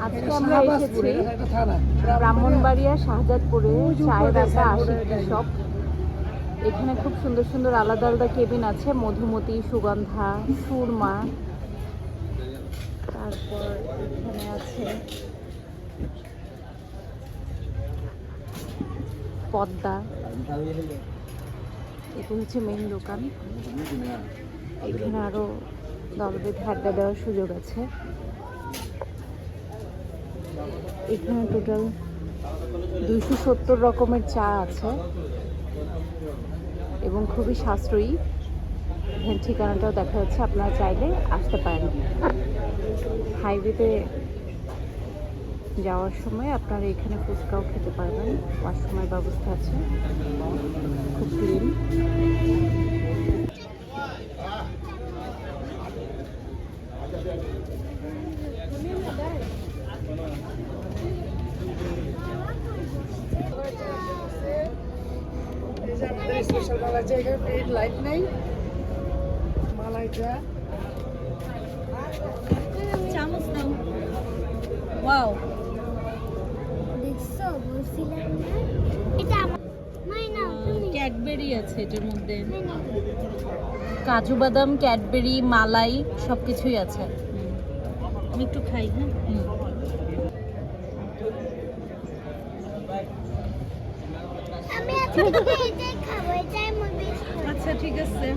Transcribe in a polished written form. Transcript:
আজকে আমরা এসেছি ব্রাহ্মণবাড়িয়া শাহজাদপুরে চায়ের আড্ডা আশিক শপ। এখানে খুব সুন্দর সুন্দর আলাদা আলাদা কেবিন আছে, মধুমতি, সুগন্ধা, সুরমা, তারপর এখানে আছে পদ্মা। এটা হচ্ছে মেইন দোকান। এখানে আরো দলবেদ আড্ডা দেওয়ার সুযোগ আছে। এখানে টোটাল 270 রকমের চা আছে এবং খুবই সাশ্রয়ী। এখানে ঠিকানাটাও দেখা যাচ্ছে, আপনারা চাইলে আসতে পারেন। হাইওয়েতে যাওয়ার সময় আপনারা এখানে ফুচকাও খেতে পারবেন, ওয়াশরুমের ব্যবস্থা আছে, খুব ক্লিন। স্পেশাল মালাই জায়গা লাইট নেই, মালাইটা চামচ নাও। ওয়াও, দেখছো বলছিলাম না এটা আমার নাই না তুমি ক্যাডবেরি আছে এটার মধ্যে, নাই না কাজু বাদাম, ক্যাডবেরি, মালাই সবকিছুই আছে। আমি একটু খাই। হ্যাঁ, আমি আজকে এটাই খাবো, এটাই আমার বেস্ট। আচ্ছা ঠিক আছে।